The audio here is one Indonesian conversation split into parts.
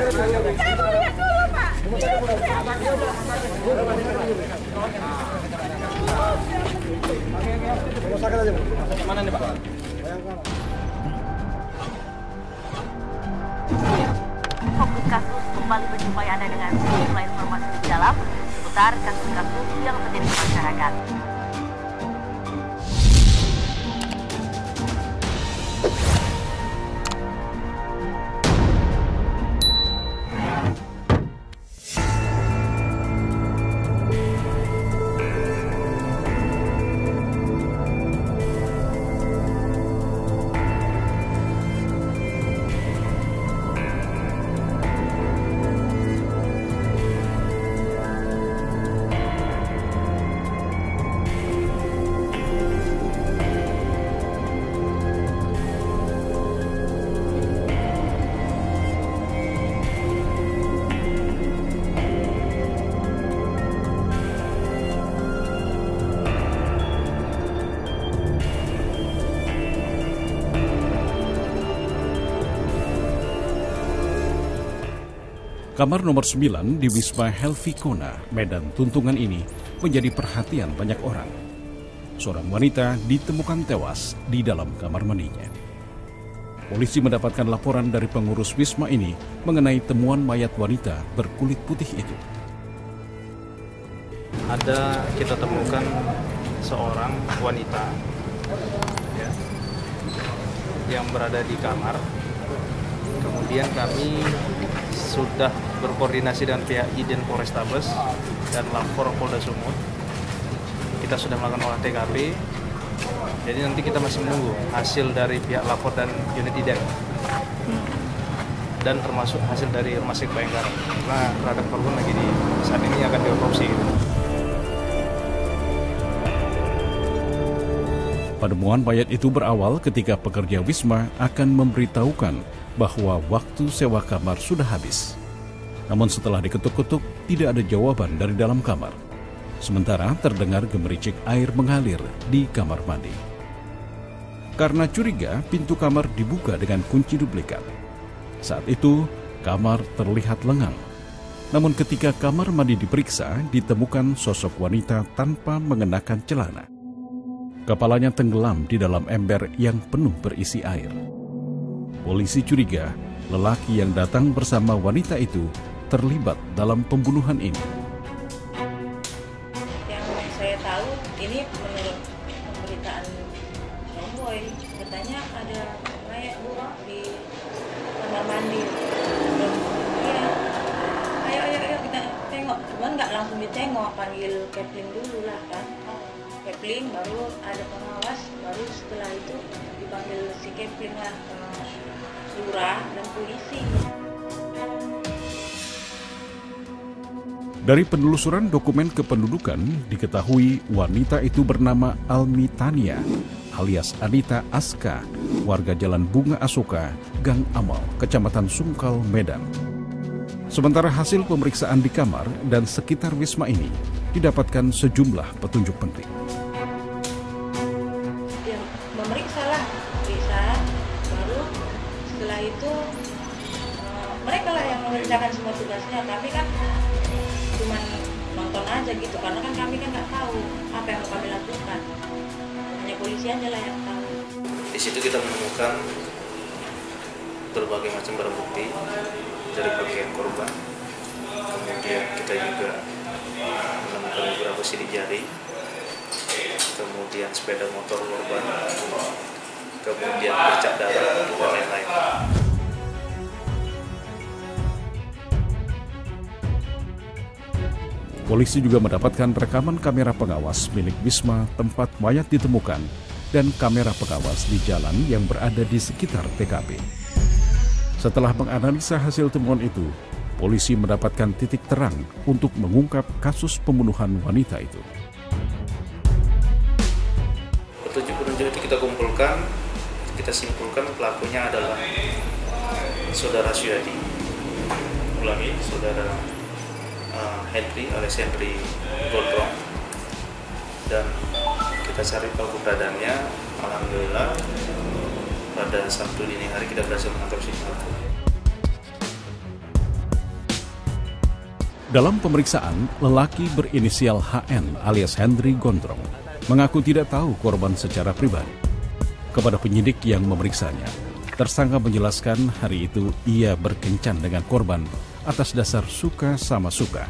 Saya mau lihat dulu, Pak. Mana nih, Pak? Fokus kasus kembali berjumpa Anda dengan sejumlah informasi di dalam seputar kasus-kasus yang terjadi di masyarakat. Kamar nomor 9 di Wisma Helvikona, Medan Tuntungan ini menjadi perhatian banyak orang. Seorang wanita ditemukan tewas di dalam kamar mandinya. Polisi mendapatkan laporan dari pengurus Wisma ini mengenai temuan mayat wanita berkulit putih itu. Kita temukan seorang wanita ya, yang berada di kamar. Kemudian kami sudah berkoordinasi dengan pihak Idjen Polrestabes dan Lapor Polda Sumut. Kita sudah melakukan olah TKP. Jadi nanti kita masih menunggu hasil dari pihak Lapor dan unit Idjen. Dan termasuk hasil dari Rumah Sakit Bayangkara. Karena terhadap korban lagi saat ini akan diotopsi. Penemuan mayat itu berawal ketika pekerja Wisma akan memberitahukan bahwa waktu sewa kamar sudah habis. Namun setelah diketuk-ketuk, tidak ada jawaban dari dalam kamar. Sementara terdengar gemericik air mengalir di kamar mandi. Karena curiga, pintu kamar dibuka dengan kunci duplikat. Saat itu, kamar terlihat lengang. Namun ketika kamar mandi diperiksa, ditemukan sosok wanita tanpa mengenakan celana. Kepalanya tenggelam di dalam ember yang penuh berisi air. Polisi curiga lelaki yang datang bersama wanita itu terlibat dalam pembunuhan ini. Yang saya tahu ini menurut pemberitaan Romboy, katanya ada mayat buah di kamar mandi. Iya, ayo kita tengok. Cuman nggak langsung ditengok, panggil Kepling dulu lah kan. Kepling baru ada pengawas, baru setelah itu dipanggil si Kepling lah. Lurah dan polisi. Dari penelusuran dokumen kependudukan diketahui wanita itu bernama Almi Tania alias Anita Aska, warga Jalan Bunga Asoka, Gang Amal, Kecamatan Sungkal, Medan. Sementara hasil pemeriksaan di kamar dan sekitar Wisma ini didapatkan sejumlah petunjuk penting. Ya, memeriksa lah, periksa, baru setelah itu mereka lah yang mengerjakan semua tugasnya. Kami kan cuma nonton aja gitu, karena kan kami kan nggak tahu apa yang kami lakukan. Hanya polisi aja lah yang tahu. Di situ kita menemukan berbagai macam barang bukti dari pakaian korban. Kemudian kita juga menemukan beberapa sidik jari, kemudian sepeda motor korban, kemudian bercak darah dan lain-lain. Polisi juga mendapatkan rekaman kamera pengawas milik Wisma tempat mayat ditemukan dan kamera pengawas di jalan yang berada di sekitar TKP. Setelah menganalisa hasil temuan itu, polisi mendapatkan titik terang untuk mengungkap kasus pembunuhan wanita itu. Petunjuk-petunjuk itu kita kumpulkan, kita simpulkan pelakunya adalah saudara Suyadi, ulangi saudara Henry alias Henry Gondrong, dan kita cari tahu keberadaannya. Alhamdulillah pada Sabtu dini hari kita berhasil menangkap si pelaku. Dalam pemeriksaan, lelaki berinisial HN alias Hendri Gondrong mengaku tidak tahu korban secara pribadi. Kepada penyidik yang memeriksanya, tersangka menjelaskan hari itu ia berkencan dengan korban atas dasar suka sama suka.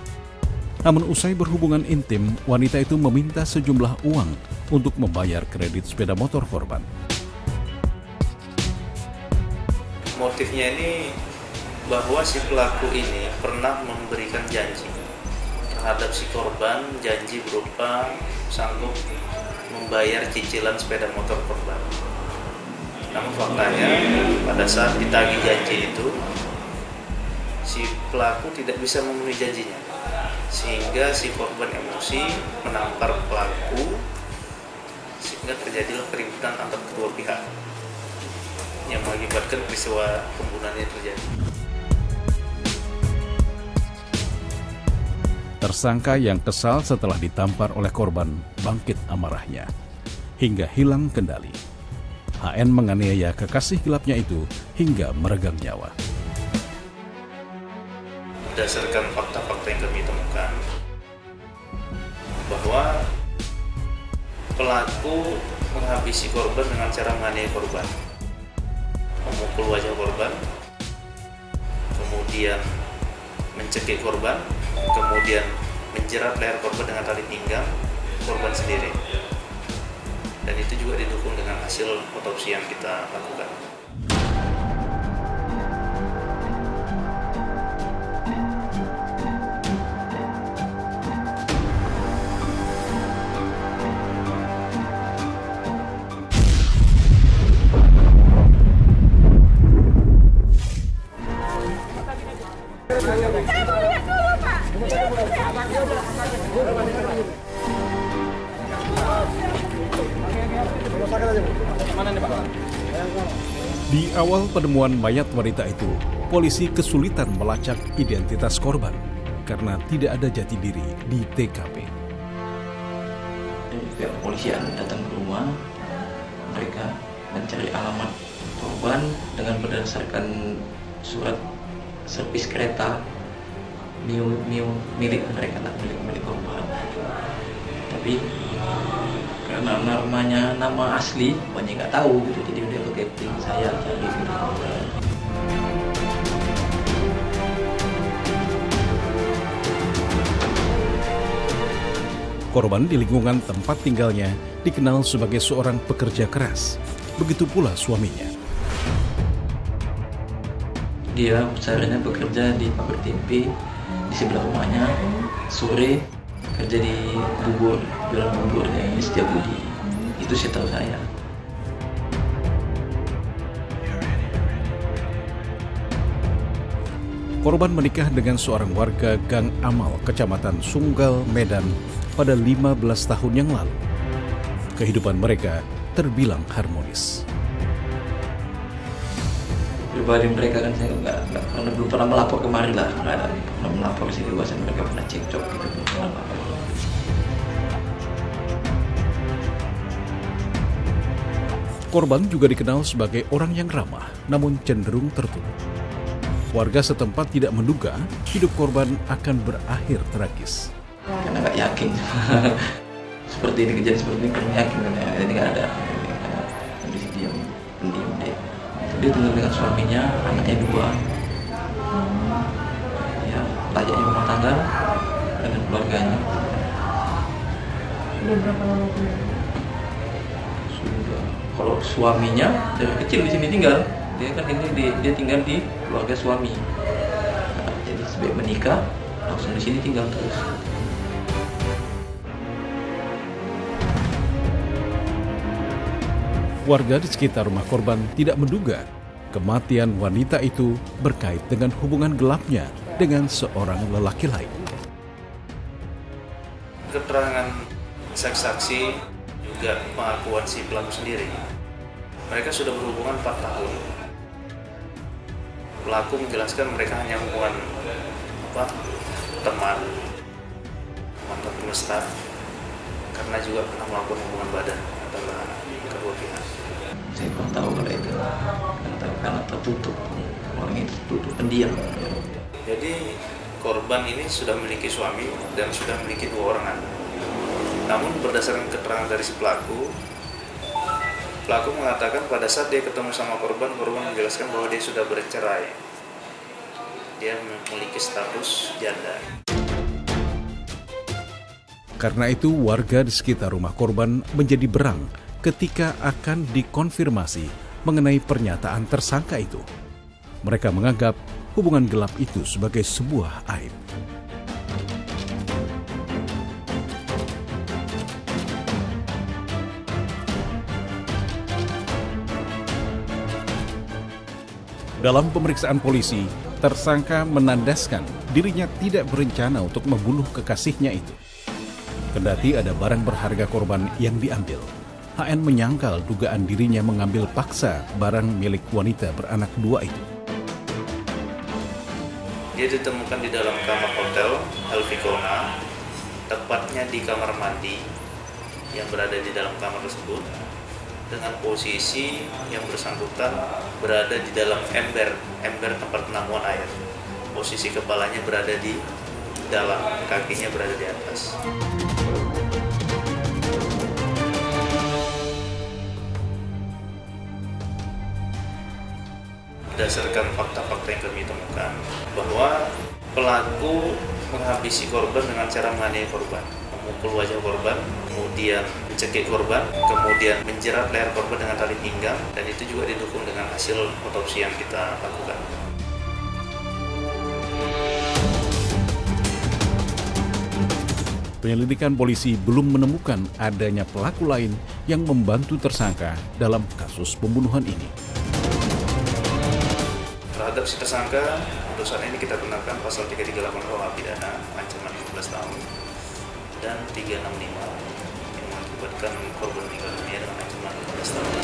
Namun usai berhubungan intim, wanita itu meminta sejumlah uang untuk membayar kredit sepeda motor korban. Motifnya ini bahwa si pelaku ini pernah memberikan janji terhadap si korban, janji berupa sanggup membayar cicilan sepeda motor korban. Namun faktanya pada saat ditagih janji itu, si pelaku tidak bisa memenuhi janjinya, sehingga si korban emosi menampar pelaku, sehingga terjadilah keributan antar kedua pihak yang mengakibatkan peristiwa pembunuhan yang terjadi. Tersangka yang kesal setelah ditampar oleh korban bangkit amarahnya hingga hilang kendali. HN menganiaya kekasih gelapnya itu hingga meregang nyawa. Berdasarkan fakta-fakta yang kami temukan, bahwa pelaku menghabisi korban dengan cara menganiaya korban, memukul wajah korban, kemudian mencekik korban, kemudian menjerat leher korban dengan tali pinggang korban sendiri. Dan itu juga didukung dengan hasil otopsi yang kita lakukan. Saya mau lihat dulu, Pak. Di awal penemuan mayat wanita itu, polisi kesulitan melacak identitas korban karena tidak ada jati diri di TKP. Pihak kepolisian datang ke rumah mereka mencari alamat korban dengan berdasarkan surat servis kereta milik mereka, milik korban. Tapi karena namanya nama asli banyak nggak tahu gitu, jadi udah pakai tim saya cari gitu. Korban di lingkungan tempat tinggalnya dikenal sebagai seorang pekerja keras. Begitu pula suaminya. Dia usahanya bekerja di pabrik tempe di sebelah rumahnya, sore kerja di bubur, jualan buburnya di Setiabudi. Itu setahu saya. Korban menikah dengan seorang warga Gang Amal, Kecamatan Sunggal, Medan pada 15 tahun yang lalu. Kehidupan mereka terbilang harmonis. Pribadi mereka kan saya belum pernah melapor kemari lah, nggak pernah melapor sih, bahasa mereka pernah cekcok gitu, belum pernah melapor. Korban juga dikenal sebagai orang yang ramah, namun cenderung tertutup. Warga setempat tidak menduga hidup korban akan berakhir tragis. Karena nggak yakin seperti ini, kejadian seperti ini kurang yakin karena ini nggak ada kondisi diam pendiam deh. Dia tinggal dengan suaminya, anaknya 2, ya layaknya rumah tangga dengan keluarganya. Udah berapa lama punya? Sudah. Kalau suaminya dari kecil di sini tinggal, dia kan ini dia tinggal di keluarga suami. Nah, jadi sebelum menikah langsung di sini tinggal terus. Warga di sekitar rumah korban tidak menduga kematian wanita itu berkait dengan hubungan gelapnya dengan seorang lelaki lain. Keterangan saksi juga pengakuan si pelaku sendiri, mereka sudah berhubungan 4 tahun. Pelaku menjelaskan mereka hanya hubungan teman, mantan mesra, karena juga pernah melakukan hubungan badan antara kedua pihak. Saya kurang tahu kalau itu, karena tertutup, orang itu tertutup, pendiam. Jadi korban ini sudah memiliki suami dan sudah memiliki 2 orang anak. Namun berdasarkan keterangan dari si pelaku mengatakan pada saat dia ketemu sama korban menjelaskan bahwa dia sudah bercerai. Dia memiliki status janda. Karena itu, warga di sekitar rumah korban menjadi berang ketika akan dikonfirmasi mengenai pernyataan tersangka itu. Mereka menganggap hubungan gelap itu sebagai sebuah aib. Dalam pemeriksaan polisi, tersangka menandaskan dirinya tidak berencana untuk membunuh kekasihnya itu. Kendati ada barang berharga korban yang diambil, HN menyangkal dugaan dirinya mengambil paksa barang milik wanita beranak 2 itu. Dia ditemukan di dalam kamar hotel Helvikona, tepatnya di kamar mandi yang berada di dalam kamar tersebut, dengan posisi yang bersangkutan berada di dalam ember tempat penamuan air. Posisi kepalanya berada di dalam, kakinya berada di atas. Berdasarkan fakta-fakta yang kami temukan, bahwa pelaku menghabisi korban dengan cara menganiaya korban, memukul wajah korban, kemudian mencekik korban, kemudian menjerat leher korban dengan tali pinggang, dan itu juga didukung dengan hasil otopsi yang kita lakukan. Penyelidikan polisi belum menemukan adanya pelaku lain yang membantu tersangka dalam kasus pembunuhan ini. Terhadap si tersangka, untuk saat ini kita kenakan pasal 338 KUH pidana, ancaman 15 tahun, dan 365 yang mengakibatkan korban meninggal dunia dengan ancaman 15 tahun.